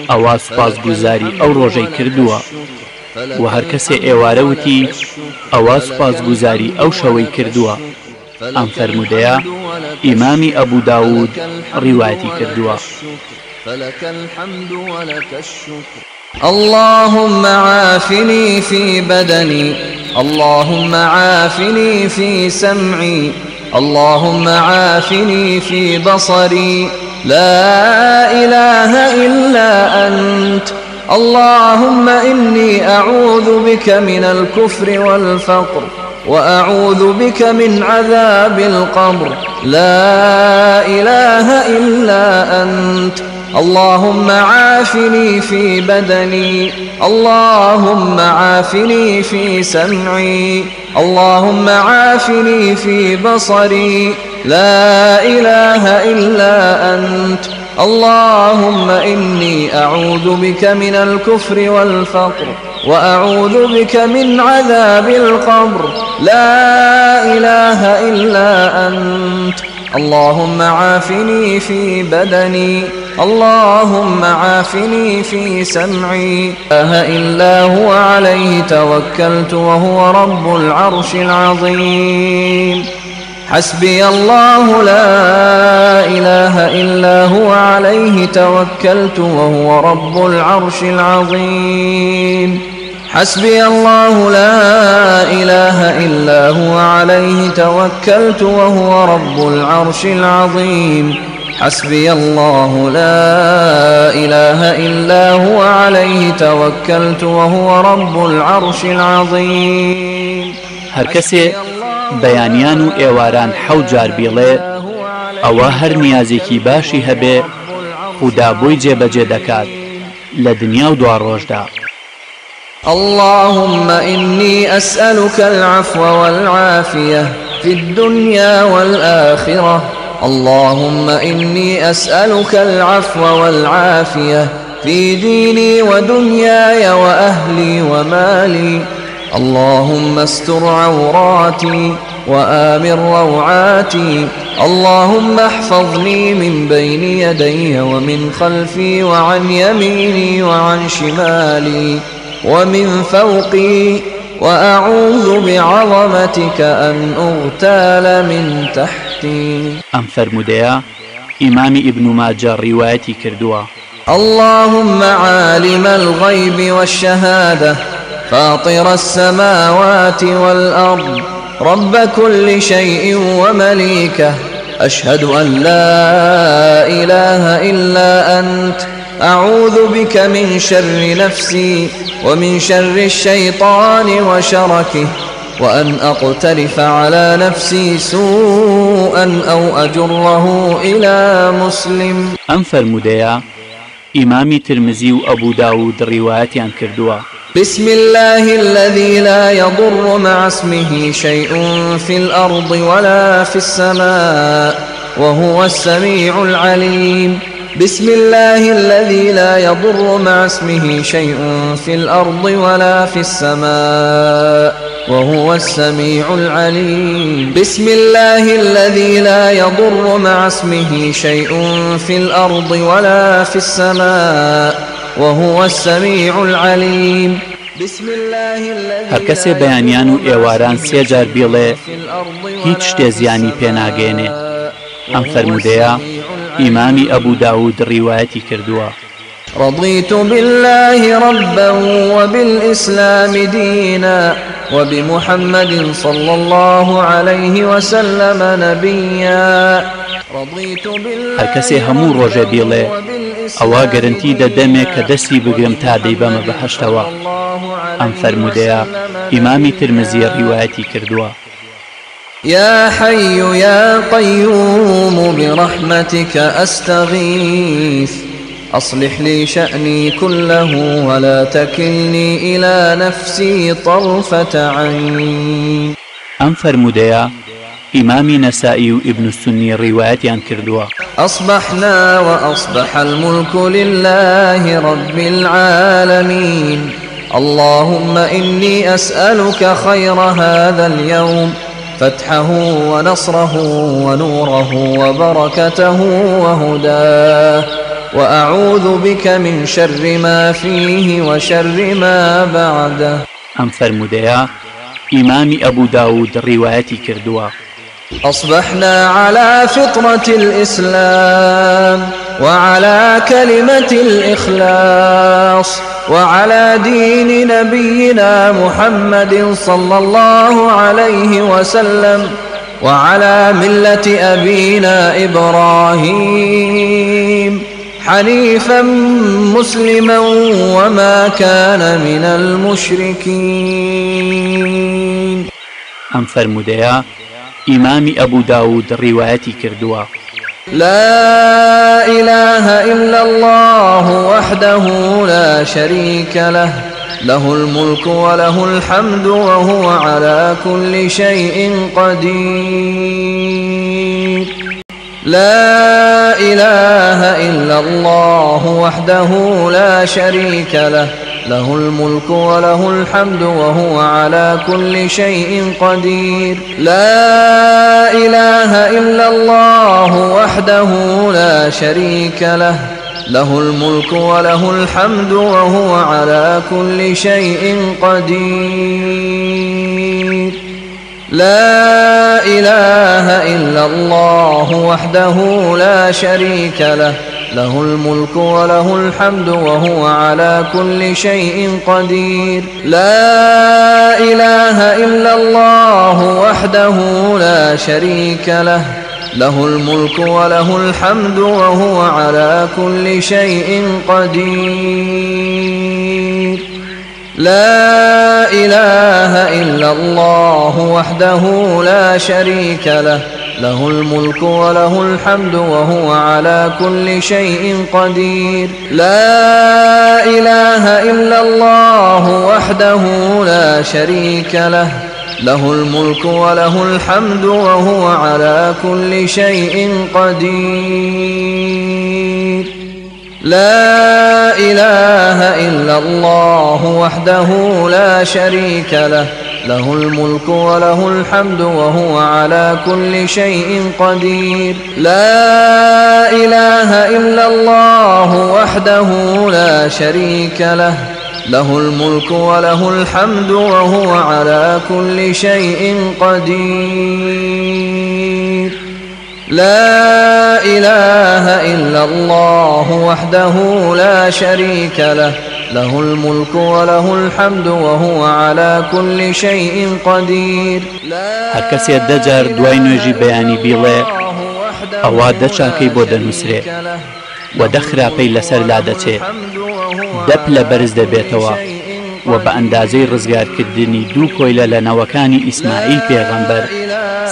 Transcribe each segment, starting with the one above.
ئەوا سوپاسگوزاری ئەو ڕۆژەی کردووە و هەر کەسێ ئێوارە وتی ئەوا سوپاسگوزاری ئەو شەوەی کردووە. ئەم فەرمودەیە ئیمامی ئەبوو داود ڕیواەتی کردووە. اللهم عافني في بدني، اللهم عافني في سمعي، اللهم عافني في بصري، لا إله إلا أنت، اللهم إني أعوذ بك من الكفر والفقر، وأعوذ بك من عذاب القبر، لا إله إلا أنت، اللهم عافني في بدني، اللهم عافني في سمعي، اللهم عافني في بصري، لا إله إلا أنت، اللهم إني أعوذ بك من الكفر والفقر، وأعوذ بك من عذاب القبر، لا إله إلا أنت، اللهم عافني في بدني، اللهم عافني في سمعي، لا إله إلا هو عليه توكلت وهو رب العرش العظيم، حسبي الله لا إله إلا هو عليه توكلت وهو رب العرش العظيم، حسبي الله لا إله إلا هو عليه توكلت وهو رب العرش العظيم، حسبي الله لا إله إلا هو عليه توكلت وهو رب العرش العظيم. هەر کەسێ بەیانیان و ئێواران حەوت جار بێڵێ ئەوە هەر نیازێکی باشی هەبێ خوددا بۆی جێبەجێ دەکات لە دنیا و دوا ڕۆژدا. اللهم إني أسألك العفو والعافية في الدنيا والآخرة، اللهم إني أسألك العفو والعافية في ديني ودنياي وأهلي ومالي، اللهم استر عوراتي وآمن روعاتي، اللهم احفظني من بين يدي ومن خلفي وعن يميني وعن شمالي ومن فوقي، وأعوذ بعظمتك أن أغتال من تحتي. ئەم فەرمودەیە ئیمامی ئیبن ماجە ڕیوایەتی کردووە. اللهم عالم الغيب والشهادة، فاطر السماوات والأرض، رب كل شيء ومليكه، أشهد أن لا إله إلا أنت، أعوذ بك من شر نفسي ومن شر الشيطان وشركه، وأن أقترف على نفسي سوءا أو أجره إلى مسلم. ئەم فەرمودەیە ئیمامی ترمزی و ئەبوو داود ڕیوایەتیان کردووە. بسم الله الذي لا يضر مع اسمه شيء في الأرض ولا في السماء وهو السميع العليم، بسم الله الذي لا يضر مع اسمه شيء في الأرض ولا في السماء وهو السميع العليم، بسم الله الذي لا يضر مع اسمه شيء في الأرض ولا في السماء وهو السميع العليم، بسم الله الذي هەر کەسێ بەیانیان و ئێواران سێ جار بێڵێ هیچ شتێ زیانی پێناگەێنێ. ئەم فەرمودەیە ئیمامی ئەبوو داود ڕیوایەتی کردووە. رضيت بالله ربا وبالإسلام دينا وبمحمد صلى الله عليه وسلم نبيا. هەر کەسێ هەموو ڕۆژێ بێڵێ ئەوە گەرنتی دەدەمێ کە دەستی بگرم تا دەیبەمە بەهەشتەوە. ئەم فەرمودەیە ئیمامی ترمزی ڕیوایەتی کردووە. يا حي يا قيوم برحمتك أستغيث، أصلح لي شأني كله ولا تكلني إلى نفسي طرفة عين. ئەم فەرمودەیە ئیمامی نەسائی و ئیبن السنی ڕیوایەتیان کردووە. أصبحنا وأصبح الملك لله رب العالمين، اللهم إني أسألك خير هذا اليوم، فتحه ونصره ونوره وبركته وهداه، وأعوذ بك من شر ما فيه وشر ما بعده. أم فرموديا إمام أبو داود روايتي كردوا. أصبحنا على فطرة الإسلام وعلى كلمة الإخلاص وعلى دين نبينا محمد صلى الله عليه وسلم وعلى ملة أبينا إبراهيم حنيفا مسلما وما كان من المشركين. أم فرموديا إمام أبو داود روايتي كردوا. لا إله إلا الله وحده لا شريك له، له الملك وله الحمد وهو على كل شيء قدير. لا إله إلا الله وحده لا شريك له، له الملك وله الحمد وهو على كل شيء قدير. لا إله إلا الله وحده لا شريك له، له الملك وله الحمد وهو على كل شيء قدير. لا إله إلا الله وحده لا شريك له، له الملك وله الحمد وهو على كل شيء قدير. لا إله إلا الله وحده لا شريك له، له الملك وله الحمد وهو على كل شيء قدير. لا إله إلا الله وحده لا شريك له، له الملك وله الحمد وهو على كل شيء قدير. لا إله إلا الله وحده لا شريك له، له الملك وله الحمد وهو على كل شيء قدير. لا إله إلا الله وحده لا شريك له، له الملك وله الحمد وهو على كل شيء قدير. لا إله إلا الله وحده لا شريك له، له الملك وله الحمد وهو على كل شيء قدير. لا إله إلا الله وحده لا شريك له، له الملك وله الحمد وهو على كل شيء قدير. هر کەسێ دەجار دوای نوێژی بەیانی بیڵێ ئەوا دەچاکەی بۆ دەنووسرێ و دەخراپەی لەسەر لا دەچێ، دەپ لە بەرز دەبێتەوە و بە ئەندازەی ڕزگارکردنی دوو کۆیلە لە نەوەکانی ئیسماعیل پێغەمبەر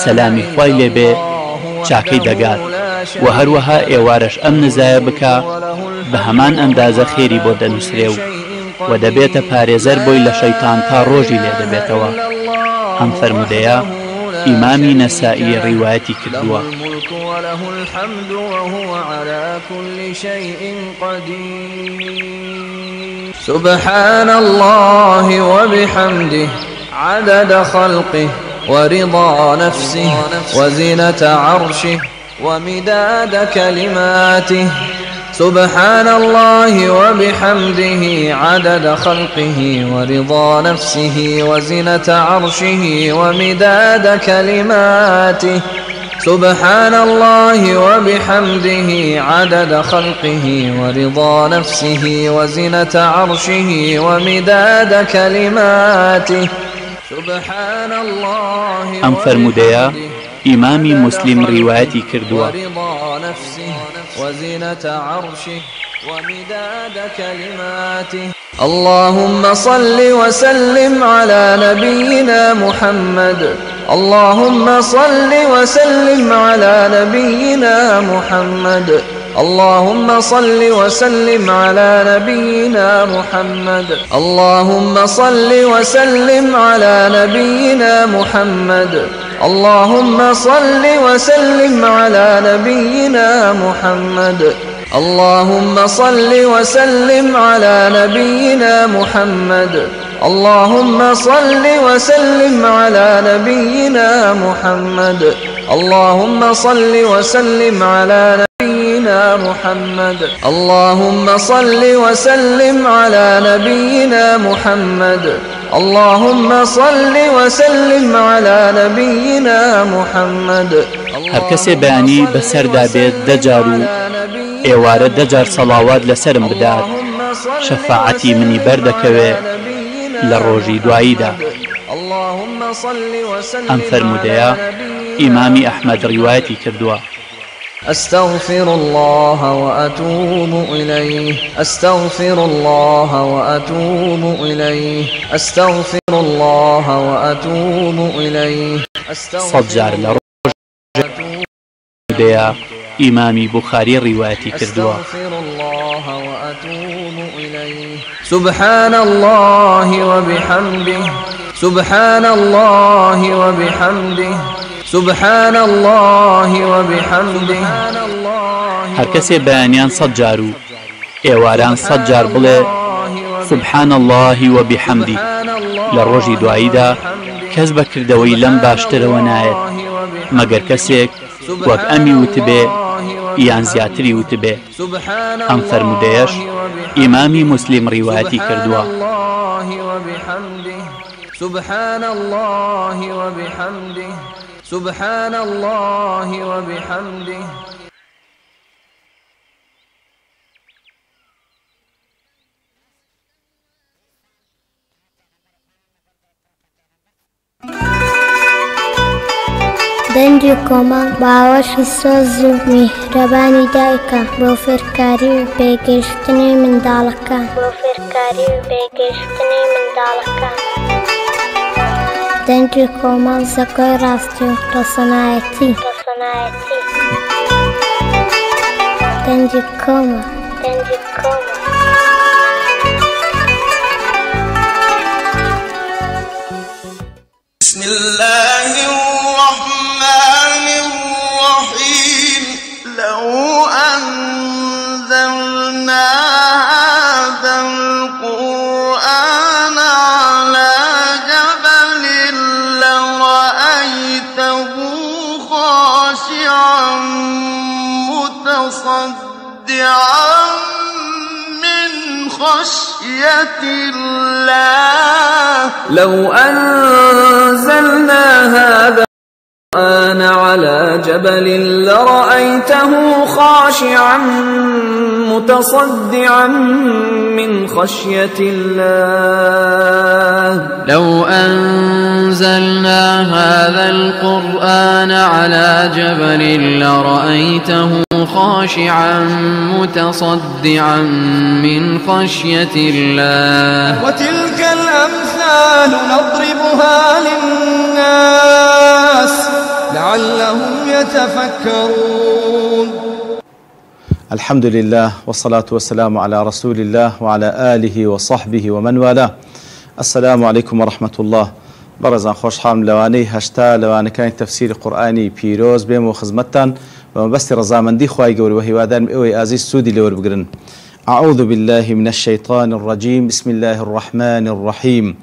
سەلامی خوای لێبێ چاکەی دەگات و هەروەها ئێوارەش ئەم نزایە بکە بە هەمان ئەندازە خێری بۆ دەنووسرێ و دەبێتە پارێزەر بۆی لە شەیتان تا ڕۆژی لێ دەبێتەوە. ئەم فەرمودەیە ئیمامی نەسائی ڕیوایەتی کردووە. سبحان الله وبحمده عدد خلقه ورضا نفسه وزنة عرشه ومداد كلماته. سبحان الله وبحمده عدد خلقه ورضا نفسه وزنة عرشه ومداد كلماته. سبحان الله وبحمده عدد خلقه ورضا نفسه وزنة عرشه ومداد كلماته. سبحان الله ئەم فەرمودەیە ئیمامی مسلم ڕیوایەتی کردووە. ورضا نفسه وزنة عرشه ومداد كلماته. اللهم صل وسلم على نبينا محمد. اللهم صل وسلم على نبينا محمد. اللهم صل وسلم على نبينا محمد. اللهم صل وسلم على نبينا محمد. اللهم صل وسلم على نبينا محمد. اللهم صل وسلم على نبينا محمد. اللهم صل وسلم على نبينا محمد. اللهم صل وسلم على نبينا نبينا محمد اللهم صل وسلم على نبينا محمد اللهم صل وسلم على نبينا محمد هر کسی بەیانی بەسەردا بێت دەجار و ئێوارە دەجار سەڵاوات لەسرم بدات شەفاعەتی منی بەردەکەوێ لە ڕۆژی دواییدا. ئەم فەرموودەیە ئیمامی ئەحمەد ڕیوایەتی کردووە. أستغفر الله وأتوب إليه أستغفر الله وأتوب إليه أستغفر الله وأتوب إليه صدجار لرجع إمامي بخاري روايتي كردوا. أستغفر الله وأتوب إليه سبحان الله وبحمده سبحان الله وبحمده سبحان الله وبحمده هر کسی بەیانیان سەد جار و ئێواران سەد جار بڵێ سبحان الله وبحمده لە ڕۆژی دواییدا کەس بەکردەوەی لەم باشترەوە نایێت مەگەر کەسێک وەک ئەمی وتبێ یان زیاتری وتبێ. ئەم فەرموودەیەش ئیمامی موسلیم ڕیوایەتی کردووە. سبحان الله وبحمده سبحان الله وبحمده دەنگی کۆمەڵ باوەشی سۆز و میهرەبانی دایکە بۆ فێرکاری و پێگەیشتنی منداڵەکان دەنگی کۆمەڵ زەکۆی ڕاستی و ڕەسەنایەتی دەنگی کۆمەڵ بسم الله الرحمن الرحيم لو أنزلنا هذا القرآن على جبل لرأيته خاشعا متصدعا من خشية الله لو أنزلنا هذا القرآن على جبل لرأيته خاشعا متصدعا من خشية الله لو أنزلنا هذا القرآن على جبل لرأيته خاشعا متصدعا من خشية الله وتلك الأمثال نضربها للناس لعلهم يتفكرون. الحمد لله والصلاة والسلام على رسول الله وعلى آله وصحبه ومن والاه. السلام عليكم ورحمة الله. برزان خوش حام لواني هشتا لواني كان تفسير قرآني بيروز بيمو خزمتان ومبستي رزامندي خواهي قول وهي وادان اوي ازيز سودي لور بقرن. أعوذ بالله من الشيطان الرجيم. بسم الله الرحمن الرحيم.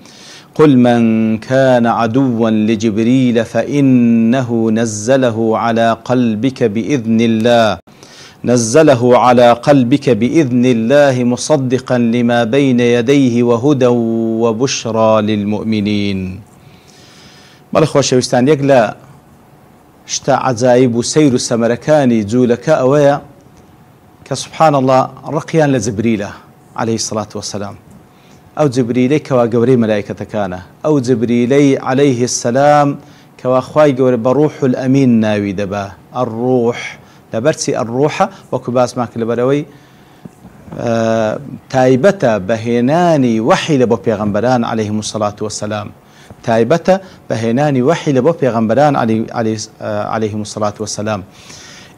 قل من كان عدوا لجبريل فإنه نزله على قلبك بإذن الله مصدقا لما بين يديه وهدى وبشرى للمؤمنين. بەڵێ خۆشەویستان یەک لە شتا عجایب و سەیر و سەمەرەکانی جوولەکە ئەوەیە کە سبحان الله ڕقیان لە جبریلە عليه الصلاة والسلام. ئەو جبریلەی کەوا گەورەی مەلایکەتەکانە، ئەو جبریلەی عليه السلام کەوا خوای گەورە بە ڕوح الئەمین ناوی دەبا. الروح لەبەرچی الروحە وەکو باسمان کرد لەبەرەوەی تایبەتە بەهێنانی وەحی لە بۆ پێغەمبەران عليهم الصلاة والسلام، تایبەتە بەهێنانی وەحی لە بۆ پێغەمبەران عليهم الصلاة والسلام.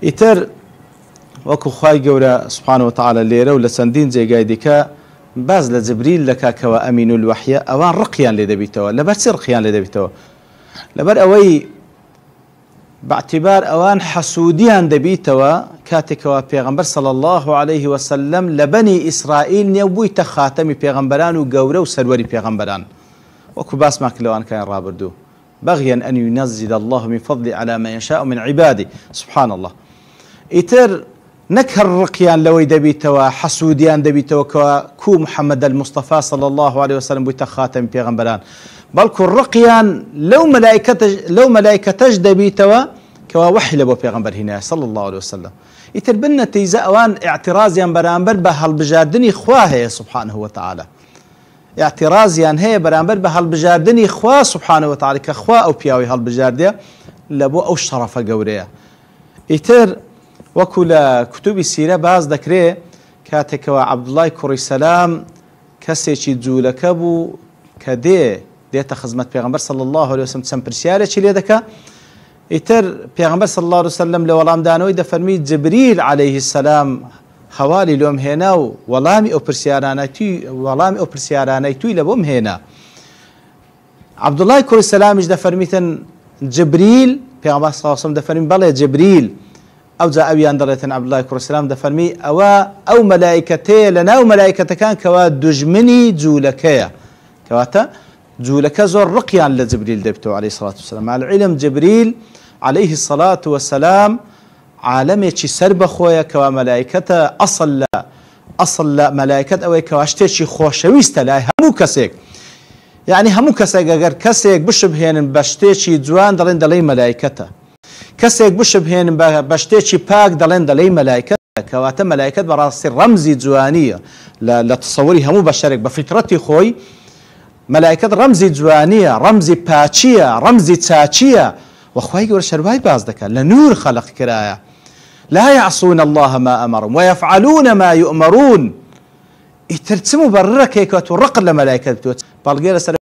ئیتر وەکو خوای گەورە سبحانه وتعالى لێرە و لە چەندین جێگای دیکە باز لە جبریل دەکا ئەمین الوەحیە ئەوان ڕقیان لێ دەبیتەوە. لەبەر چی ڕقیان لێ دەبیتەوە؟ لەبەر ئەوەی باعتبار ئەوان حەسوودیان دەبیتەوە کاتێکەوە پێغەمبەر صلی الله عليه وسلم لە بەنی ئیسرائیل نێو بوویتە خاتەمی پێغەمبەران و گەورە و سەروەری پێغەمبەران وەکو باسمان کرد لەوانەکەیان ڕابردوو. بغيا أن ينزل الله من فضل على ما يشاء من عباده سبحان الله. ئیتر نەک هەر ڕقیان لەوەی دەبیتەوە حەسوودیان دەبیتەوە کە کو محەممەد المستەفا صلی الله عليه وسلم بوویتە خاتەمی پێغەمبەران بەڵکو ڕقیان لەو مەلایکەتەش دەبیتەوە کەوا وحی لە بۆ پێغەمبەر هینایە صلی الله عليه وسلم. ئیتر بن نەتیجە ئەوان ئاعتیرازیان بەرامبەر بە هەڵبژاردننی خوا هەیە سبحانه وتعالى، ئاعتیرازیان هەیە بەرامبەر بە هەڵبژاردننی خوا سبحانه وتعالى کە خوا ئەو پیاوی هەڵبژاردێ لە بۆ ئەو شەڕەفە گەورەیە. ئیتر وەکو لە کتوبی سیرە باز دەکرێ کاتێکەوە عەبدوڵای کوڕی سەلام کەسێکی جوولەکە بوو کە دێتە خزمەت پێغەمبەر صلی الله عليه وسلم چەند پرسیارێکی لێ دەکا. ئیتر پێغەمبەر صلی الله عليه وسلم لە وەڵامدانەوەی دەفەرمی جبریل عليه السلام هەواڵی لۆم هێنا و وەڵامی ئەو پرسیارانەی توی لە بۆم هێنا. عەبدوڵای کوڕی سەلامیش دەفەرمیتن جبریل، پێغەمبەر صلی الله عليه وسلم دەفەرمی بەڵێ جبریل. ئەوجا ئەویان دەڵێتن عەبدوڵای کوڕی سەلام دەفەرمی ئەو مەلایکەتەیە لە ناو مەلایکەتەکان کەوا دوژمنی جوولەکەیە، کەواتە جوولەکە زۆر ڕقیان لە جبریل دەبێتەوە عليه الصلاة والسلام. مع العلم جبریل عليه الصلاة والسلام عالمێکی سەر بەخۆیە کەوا مەلایکەتە ئەسڵ لە مەلایکەت ئەوەی کەوا شتێکی خۆشەویستە لای هەموو کەسێک، یعنی هەموو کەسێک ئەگەر کەسێک بشبهێنن بە شتێکی جوان دەڵێی مەلایکەتە، کەسێک بشبهێنن بە شتێکی پاک دەڵێی مەلایکەتە، کەواتە مەلایکەت بەڕاستی ڕەمزی جوانیە لە تەسەووری هەموو بەشەرێک بە فیترەتی خۆی. مەلایکەت ڕەمزی جوانیە، ڕەمزی پاچیە، ڕەمزی چاچیە، وەخوای گەورە شەروای باز دەکات لە نور خەلق کرایە. لا يعصون الله ما أمرهم ويفعلون ما يؤمرون. ئیتر چ مبەررەکێک کە تو ڕق لە مەلایکەت بتوێت بەڵگەی لەسەر